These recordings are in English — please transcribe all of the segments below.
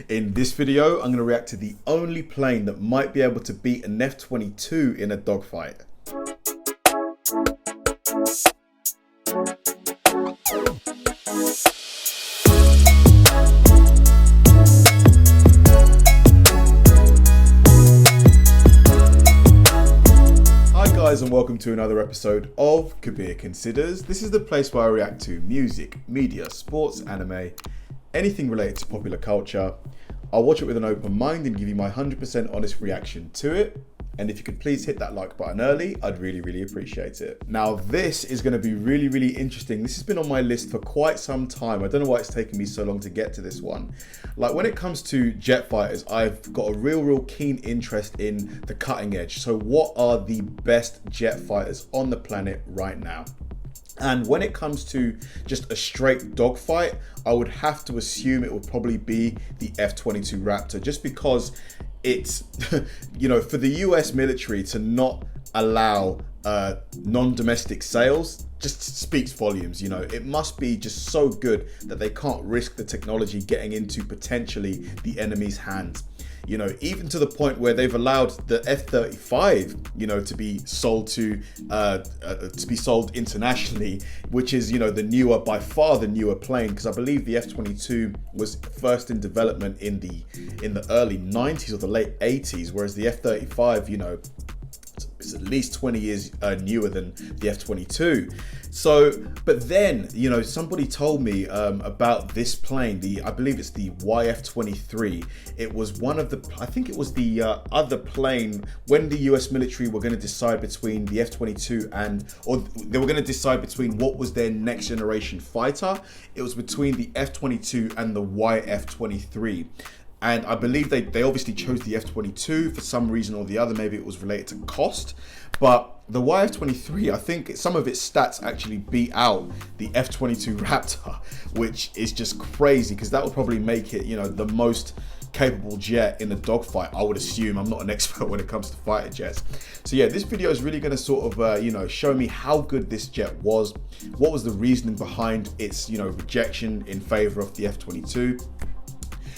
In this video, I'm going to react to the only plane that might be able to beat an F22 in a dogfight. Hi guys, and welcome to another episode of Kabir Considers. This is the place where I react to music, media, sports, anime, anything related to popular culture. I'll watch it with an open mind and give you my 100% honest reaction to it. And if you could please hit that like button early, I'd really appreciate it. Now this is going to be really interesting. This has been on my list for quite some time. I don't know why it's taken me so long to get to this one. Like when it comes to jet fighters, I've got a real keen interest in the cutting edge. So what are the best jet fighters on the planet right now? And when it comes to just a straight dogfight, I would have to assume it would probably be the F22 Raptor, just because it's, you know, for the US military to not allow non-domestic sales just speaks volumes. You know, it must be just so good that they can't risk the technology getting into potentially the enemy's hands. You know, even to the point where they've allowed the F-35, you know, to be sold internationally, which is, you know, by far the newer plane, because I believe the F-22 was first in development in the early 90s or the late 80s, whereas the F-35, you know, it's at least 20 years newer than the F-22. So, but then, you know, somebody told me about this plane, I believe it's the YF-23. It was one of the, I think it was the other plane when the US military were going to decide between the F-22 or they were going to decide between what was their next generation fighter. It was between the F-22 and the YF-23. And I believe they obviously chose the F-22 for some reason or the other. Maybe it was related to cost. But the YF-23, I think some of its stats actually beat out the F-22 Raptor, which is just crazy because that would probably make it, you know, the most capable jet in a dogfight, I would assume. I'm not an expert when it comes to fighter jets. So yeah, this video is really going to sort of, you know, show me how good this jet was. What was the reasoning behind its, you know, rejection in favor of the F-22.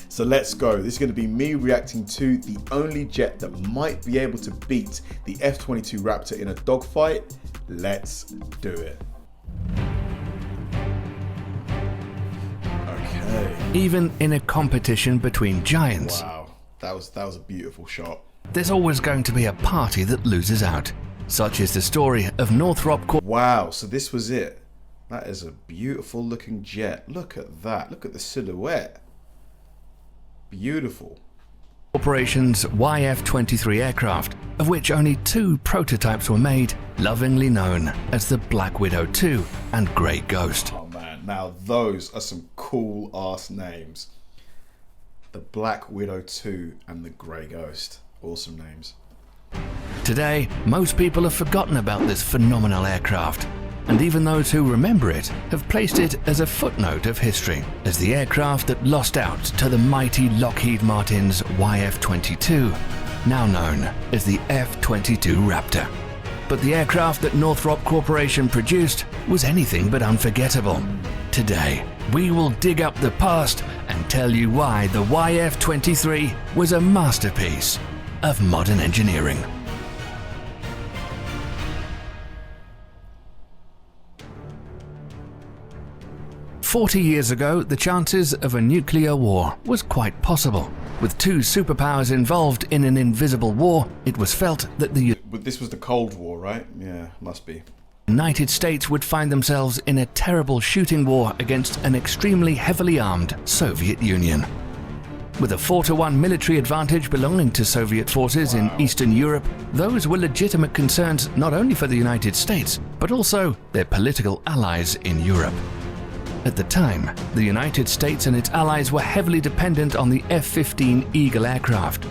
So let's go. This is going to be me reacting to the only jet that might be able to beat the F-22 Raptor in a dogfight. Let's do it. Okay. Even in a competition between giants, wow, that was a beautiful shot. There's always going to be a party that loses out. Such is the story of Northrop Corporation. Wow, so this was it. That is a beautiful looking jet. Look at that. Look at the silhouette. Beautiful. Corporation's YF-23 aircraft, of which only 2 prototypes were made, lovingly known as the Black Widow 2 and Grey Ghost. Oh man, now those are some cool ass names. The Black Widow 2 and the Grey Ghost. Awesome names. Today, most people have forgotten about this phenomenal aircraft, and even those who remember it have placed it as a footnote of history, as the aircraft that lost out to the mighty Lockheed Martin's YF-22, now known as the F-22 Raptor. But the aircraft that Northrop Corporation produced was anything but unforgettable. Today, we will dig up the past and tell you why the YF-23 was a masterpiece of modern engineering. "40 years ago, the chances of a nuclear war was quite possible. With 2 superpowers involved in an invisible war, it was felt that But this was the Cold War, right? Yeah, must be. United States would find themselves in a terrible shooting war against an extremely heavily armed Soviet Union. With a 4-1 military advantage belonging to Soviet forces in Eastern Europe, those were legitimate concerns not only for the United States, but also their political allies in Europe. At the time, the United States and its allies were heavily dependent on the F-15 Eagle aircraft.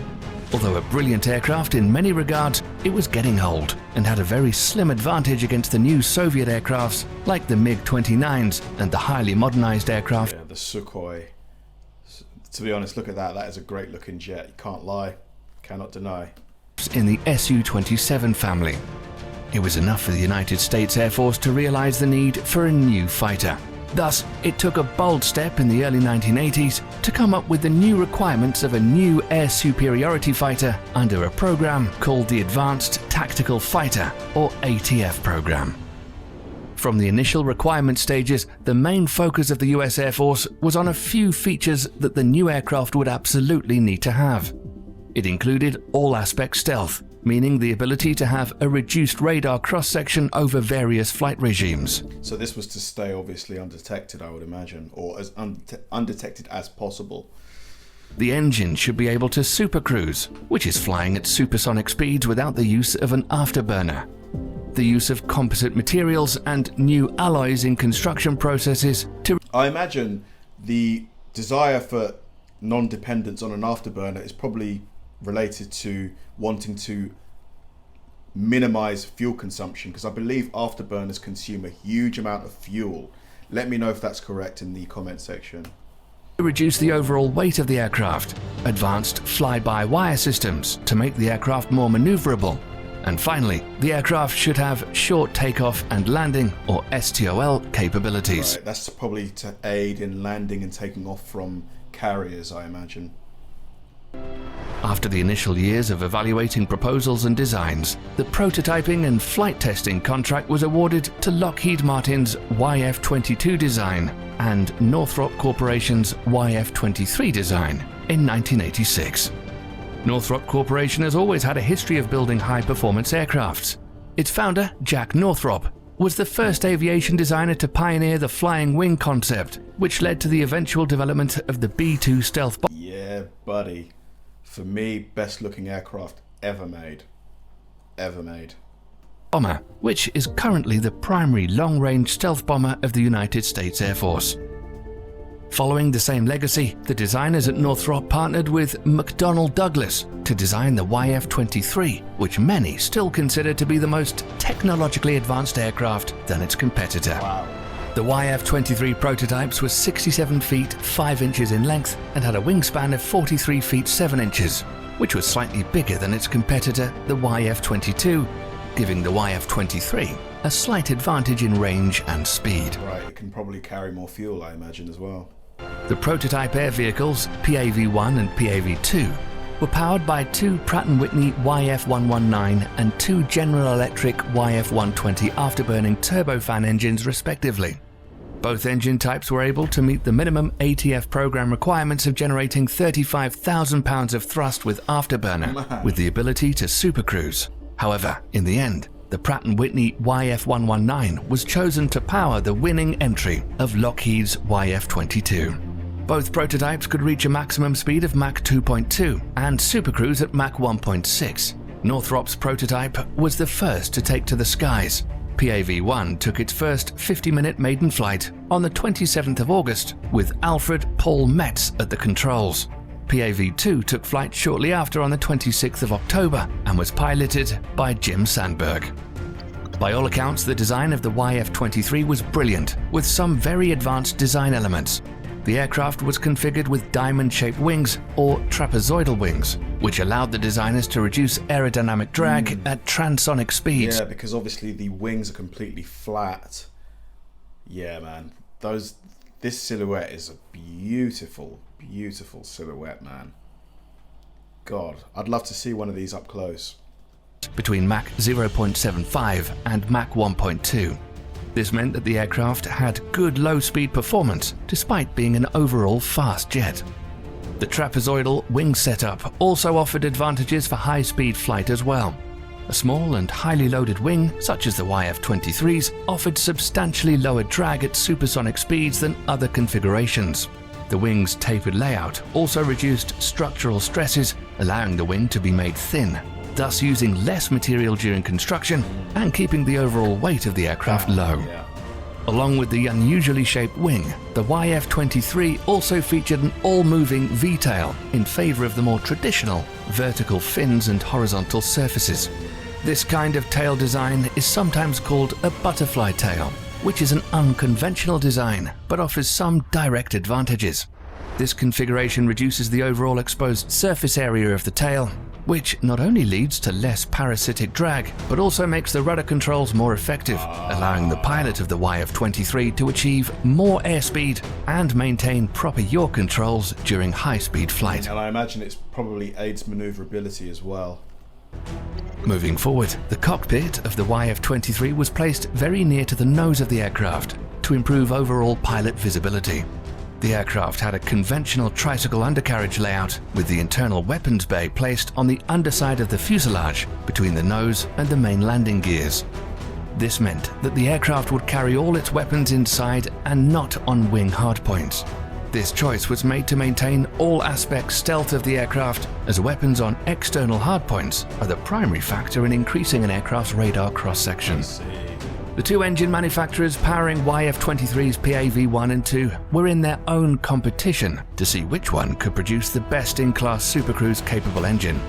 Although a brilliant aircraft in many regards, it was getting old and had a very slim advantage against the new Soviet aircrafts like the MiG-29s and the highly modernized aircraft. Yeah, the Sukhoi. To be honest, look at that. That is a great looking jet. You can't lie. Cannot deny. In the Su-27 family. It was enough for the United States Air Force to realize the need for a new fighter. Thus, it took a bold step in the early 1980s to come up with the new requirements of a new air superiority fighter under a program called the Advanced Tactical Fighter, or ATF program. From the initial requirement stages, the main focus of the US Air Force was on a few features that the new aircraft would absolutely need to have. It included all-aspect stealth, meaning the ability to have a reduced radar cross-section over various flight regimes. So this was to stay obviously undetected, I would imagine, or as undetected as possible. The engine should be able to supercruise, which is flying at supersonic speeds without the use of an afterburner. The use of composite materials and new alloys in construction processes to... I imagine the desire for non-dependence on an afterburner is probably related to wanting to minimize fuel consumption, because I believe afterburners consume a huge amount of fuel. Let me know if that's correct in the comment section. To reduce the overall weight of the aircraft, advanced fly-by-wire systems to make the aircraft more maneuverable, and finally, the aircraft should have short takeoff and landing, or STOL, capabilities. Right, that's probably to aid in landing and taking off from carriers, I imagine. After the initial years of evaluating proposals and designs, the prototyping and flight testing contract was awarded to Lockheed Martin's YF22 design and Northrop Corporation's YF23 design in 1986. Northrop Corporation has always had a history of building high-performance aircrafts. Its founder, Jack Northrop, was the first aviation designer to pioneer the flying wing concept, which led to the eventual development of the B-2 stealth bomber. Yeah, buddy. For me, best looking aircraft ever made. Ever made. Bomber, which is currently the primary long-range stealth bomber of the United States Air Force. Following the same legacy, the designers at Northrop partnered with McDonnell Douglas to design the YF-23, which many still consider to be the most technologically advanced aircraft than its competitor. Wow. The YF-23 prototypes were 67 feet 5 inches in length and had a wingspan of 43 feet 7 inches, which was slightly bigger than its competitor, the YF-22, giving the YF-23 a slight advantage in range and speed. Right, it can probably carry more fuel, I imagine, as well. The prototype air vehicles, PAV-1 and PAV-2, were powered by two Pratt & Whitney YF-119 and two General Electric YF-120 afterburning turbofan engines respectively. Both engine types were able to meet the minimum ATF program requirements of generating 35,000 pounds of thrust with afterburner, with the ability to supercruise. However, in the end, the Pratt & Whitney YF-119 was chosen to power the winning entry of Lockheed's YF-22. Both prototypes could reach a maximum speed of Mach 2.2 and supercruise at Mach 1.6. Northrop's prototype was the first to take to the skies. PAV-1 took its first 50-minute maiden flight on the 27th of August with Alfred Paul Metz at the controls. PAV-2 took flight shortly after on the 26th of October and was piloted by Jim Sandberg. By all accounts, the design of the YF-23 was brilliant, with some very advanced design elements. The aircraft was configured with diamond-shaped wings, or trapezoidal wings, which allowed the designers to reduce aerodynamic drag at transonic speeds. Yeah, because obviously the wings are completely flat. Yeah, man. This silhouette is a beautiful, beautiful silhouette, man. God, I'd love to see one of these up close. Between Mach 0.75 and Mach 1.2. This meant that the aircraft had good low-speed performance, despite being an overall fast jet. The trapezoidal wing setup also offered advantages for high-speed flight as well. A small and highly loaded wing, such as the YF-23's, offered substantially lower drag at supersonic speeds than other configurations. The wing's tapered layout also reduced structural stresses, allowing the wing to be made thin, thus using less material during construction and keeping the overall weight of the aircraft low. Yeah. Along with the unusually shaped wing, the YF-23 also featured an all-moving V-tail in favor of the more traditional vertical fins and horizontal surfaces. This kind of tail design is sometimes called a butterfly tail, which is an unconventional design but offers some direct advantages. This configuration reduces the overall exposed surface area of the tail, which not only leads to less parasitic drag, but also makes the rudder controls more effective, allowing the pilot of the YF23 to achieve more airspeed and maintain proper yaw controls during high-speed flight. And I imagine it probably aids maneuverability as well. Moving forward, the cockpit of the YF23 was placed very near to the nose of the aircraft to improve overall pilot visibility. The aircraft had a conventional tricycle undercarriage layout, with the internal weapons bay placed on the underside of the fuselage between the nose and the main landing gears. This meant that the aircraft would carry all its weapons inside and not on wing hardpoints. This choice was made to maintain all aspects stealth of the aircraft, as weapons on external hardpoints are the primary factor in increasing an aircraft's radar cross-section. The two engine manufacturers powering YF-23's PAV-1 and 2 were in their own competition to see which one could produce the best-in-class supercruise-capable engine.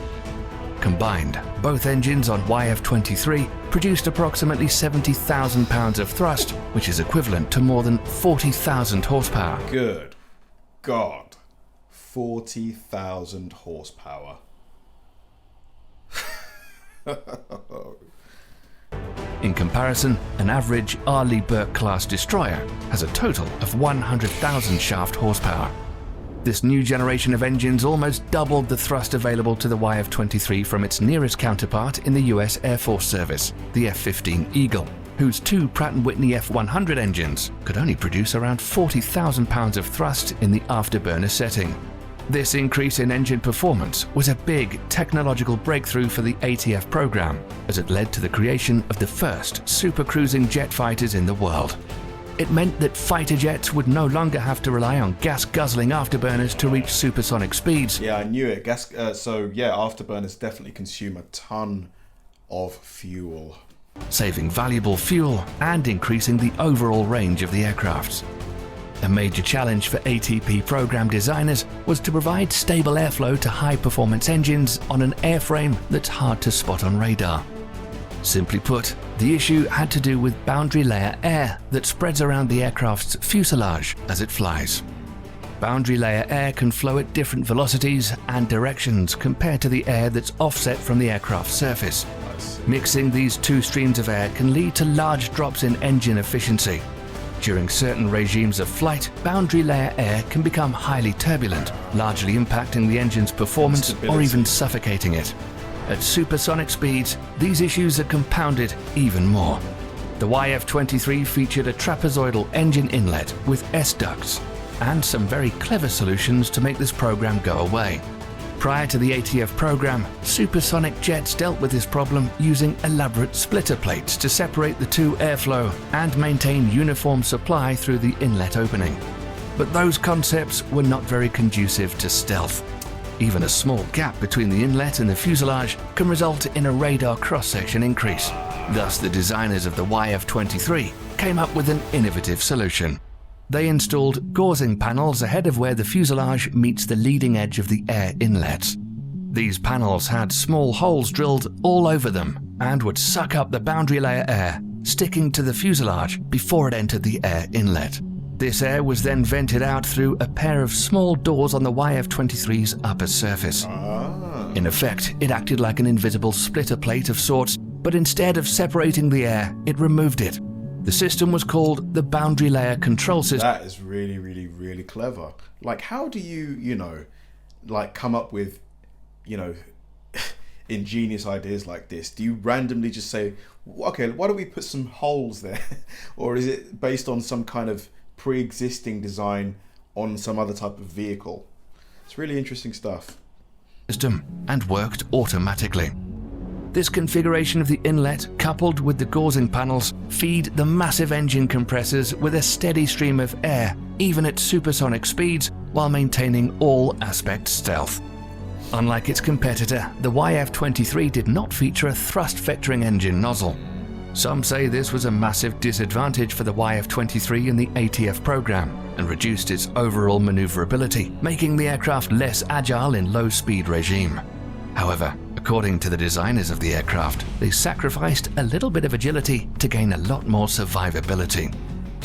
Combined, both engines on YF-23 produced approximately 70,000 pounds of thrust, which is equivalent to more than 40,000 horsepower. Good God. 40,000 horsepower. In comparison, an average Arleigh Burke-class destroyer has a total of 100,000 shaft horsepower. This new generation of engines almost doubled the thrust available to the YF-23 from its nearest counterpart in the US Air Force service, the F-15 Eagle, whose two Pratt & Whitney F-100 engines could only produce around 40,000 pounds of thrust in the afterburner setting. This increase in engine performance was a big technological breakthrough for the ATF program, as it led to the creation of the first supercruising jet fighters in the world. It meant that fighter jets would no longer have to rely on gas-guzzling afterburners to reach supersonic speeds. Yeah, I knew it. Afterburners definitely consume a ton of fuel, saving valuable fuel and increasing the overall range of the aircrafts. A major challenge for ATP program designers was to provide stable airflow to high-performance engines on an airframe that's hard to spot on radar. Simply put, the issue had to do with boundary layer air that spreads around the aircraft's fuselage as it flies. Boundary layer air can flow at different velocities and directions compared to the air that's offset from the aircraft's surface. Mixing these two streams of air can lead to large drops in engine efficiency. During certain regimes of flight, boundary layer air can become highly turbulent, largely impacting the engine's performance or even suffocating it. At supersonic speeds, these issues are compounded even more. The YF-23 featured a trapezoidal engine inlet with S-ducts, and some very clever solutions to make this program go away. Prior to the ATF program, supersonic jets dealt with this problem using elaborate splitter plates to separate the two airflow and maintain uniform supply through the inlet opening. But those concepts were not very conducive to stealth. Even a small gap between the inlet and the fuselage can result in a radar cross-section increase. Thus, the designers of the YF-23 came up with an innovative solution. They installed gaussing panels ahead of where the fuselage meets the leading edge of the air inlets. These panels had small holes drilled all over them and would suck up the boundary layer air, sticking to the fuselage before it entered the air inlet. This air was then vented out through a pair of small doors on the YF-23's upper surface. In effect, it acted like an invisible splitter plate of sorts, but instead of separating the air, it removed it. The system was called the Boundary Layer Control System. That is really, really, really clever. Like, how do you come up with, ingenious ideas like this? Do you randomly just say, okay, why don't we put some holes there? Or is it based on some kind of pre-existing design on some other type of vehicle? It's really interesting stuff. And worked automatically. This configuration of the inlet, coupled with the gaussing panels, feed the massive engine compressors with a steady stream of air, even at supersonic speeds, while maintaining all aspect stealth. Unlike its competitor, the YF-23 did not feature a thrust-vectoring engine nozzle. Some say this was a massive disadvantage for the YF-23 in the ATF program and reduced its overall maneuverability, making the aircraft less agile in low-speed regime. However, according to the designers of the aircraft, they sacrificed a little bit of agility to gain a lot more survivability.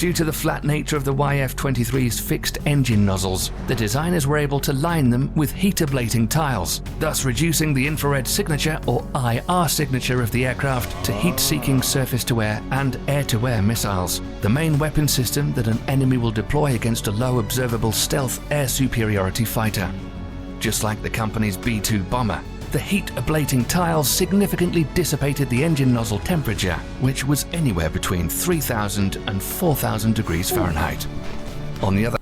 Due to the flat nature of the YF-23's fixed engine nozzles, the designers were able to line them with heat-ablating tiles, thus reducing the infrared signature or IR signature of the aircraft to heat-seeking surface-to-air and air-to-air missiles, the main weapon system that an enemy will deploy against a low observable stealth air superiority fighter. Just like the company's B-2 bomber, the heat-ablating tiles significantly dissipated the engine nozzle temperature, which was anywhere between 3,000 and 4,000 degrees Fahrenheit. On the other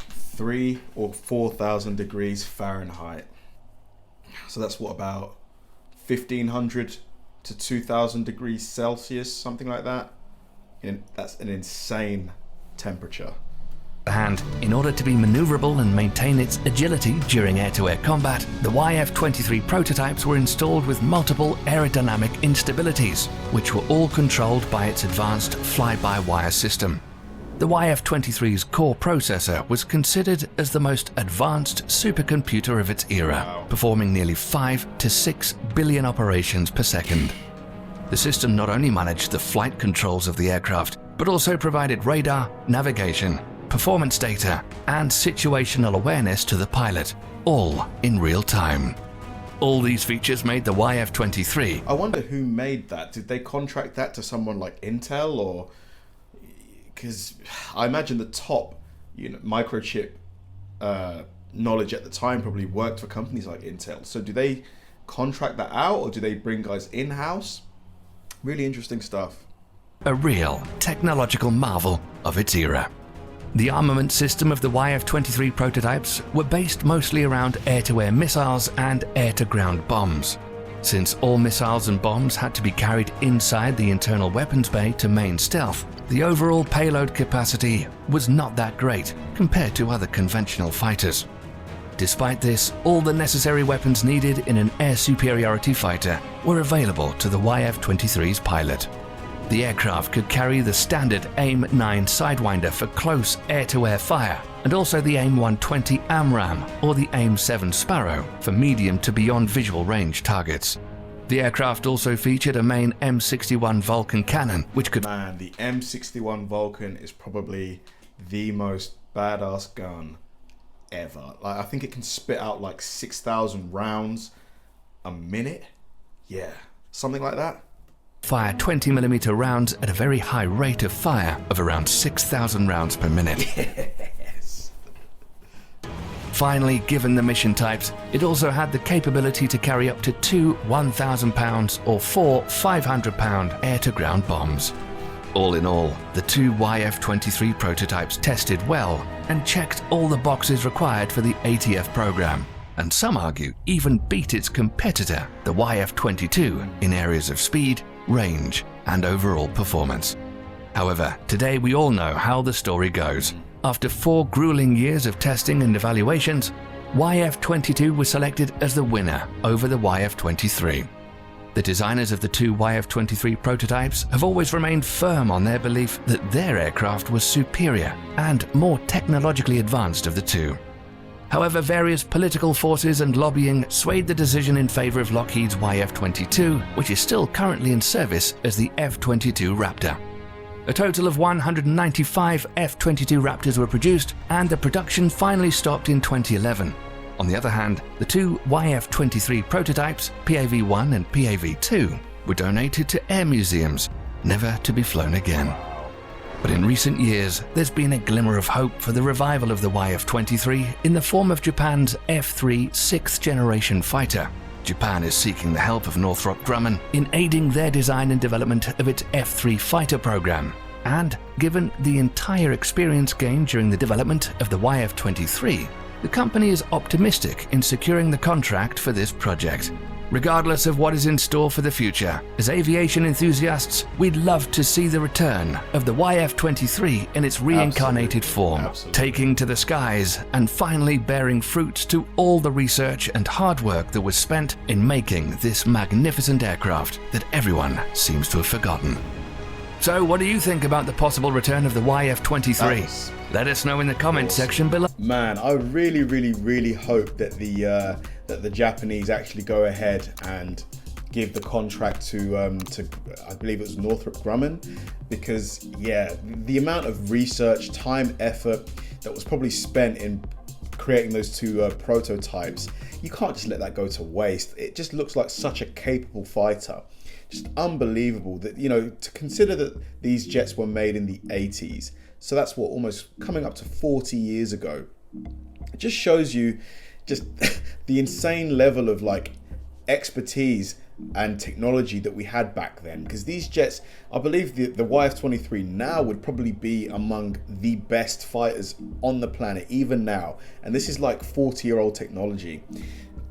3,000 or 4,000 degrees Fahrenheit. So that's what, about 1,500 to 2,000 degrees Celsius, something like that. That's an insane temperature. hand, in order to be maneuverable and maintain its agility during air-to-air combat, the YF-23 prototypes were installed with multiple aerodynamic instabilities, which were all controlled by its advanced fly-by-wire system. The YF-23's core processor was considered as the most advanced supercomputer of its era, performing nearly 5 to 6 billion operations per second. The system not only managed the flight controls of the aircraft, but also provided radar, navigation, performance data, and situational awareness to the pilot, all in real time. All these features made the YF-23. I wonder who made that. Did they contract that to someone like Intel, or... Because I imagine the top, microchip knowledge at the time probably worked for companies like Intel. So do they contract that out, or do they bring guys in-house? Really interesting stuff. A real technological marvel of its era. The armament system of the YF-23 prototypes were based mostly around air-to-air missiles and air-to-ground bombs. Since all missiles and bombs had to be carried inside the internal weapons bay to main stealth, the overall payload capacity was not that great compared to other conventional fighters. Despite this, all the necessary weapons needed in an air superiority fighter were available to the YF-23's pilot. The aircraft could carry the standard AIM-9 Sidewinder for close air-to-air fire, and also the AIM-120 AMRAAM or the AIM-7 Sparrow for medium to beyond visual range targets. The aircraft also featured a main M61 Vulcan cannon, which could... Man, the M61 Vulcan is probably the most badass gun ever. I think it can spit out like 6,000 rounds a minute. Yeah, something like that. Fire 20mm rounds at a very high rate of fire of around 6,000 rounds per minute. Yes. Finally, given the mission types, it also had the capability to carry up to 2 1,000-pound or 4 500-pound air-to-ground bombs. All in all, the two YF-23 prototypes tested well and checked all the boxes required for the ATF program, and some argue even beat its competitor, the YF-22, in areas of speed, range, and overall performance. However, today we all know how the story goes. After 4 grueling years of testing and evaluations, YF-22 was selected as the winner over the YF-23. The designers of the two YF-23 prototypes have always remained firm on their belief that their aircraft was superior and more technologically advanced of the two. However, various political forces and lobbying swayed the decision in favor of Lockheed's YF-22, which is still currently in service as the F-22 Raptor. A total of 195 F-22 Raptors were produced, and the production finally stopped in 2011. On the other hand, the two YF-23 prototypes, PAV-1 and PAV-2, were donated to air museums, never to be flown again. But in recent years, there's been a glimmer of hope for the revival of the YF-23 in the form of Japan's F-3 6th-generation fighter. Japan is seeking the help of Northrop Grumman in aiding their design and development of its F-3 fighter program. And given the entire experience gained during the development of the YF-23, the company is optimistic in securing the contract for this project. Regardless of what is in store for the future, as aviation enthusiasts, we'd love to see the return of the YF-23 in its reincarnated form, taking to the skies and finally bearing fruit to all the research and hard work that was spent in making this magnificent aircraft that everyone seems to have forgotten. So what do you think about the possible return of the YF-23? Let us know in the comments section below. Man, I really hope that the Japanese actually go ahead and give the contract to I believe it was Northrop Grumman, because yeah, the amount of research, time, effort that was probably spent in creating those two prototypes, you can't just let that go to waste. It just looks like such a capable fighter. Just unbelievable that, you know, to consider that these jets were made in the 80s. So that's what, almost coming up to 40 years ago. It just shows you just the insane level of like expertise and technology that we had back then, because these jets, I believe the YF-23 now would probably be among the best fighters on the planet even now, and this is like 40-year-old technology.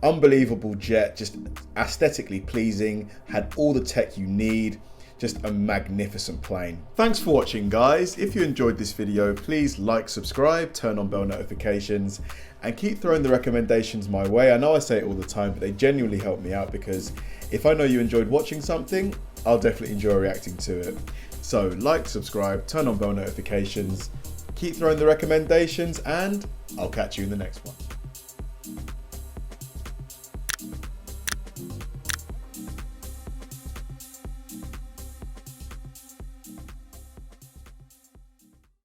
Unbelievable jet, just aesthetically pleasing, had all the tech you need, just a magnificent plane. Thanks for watching, guys. If you enjoyed this video, please like, subscribe, turn on bell notifications, and keep throwing the recommendations my way. I know I say it all the time, but they genuinely help me out, because if I know you enjoyed watching something, I'll definitely enjoy reacting to it. So like, subscribe, turn on bell notifications, keep throwing the recommendations, and I'll catch you in the next one.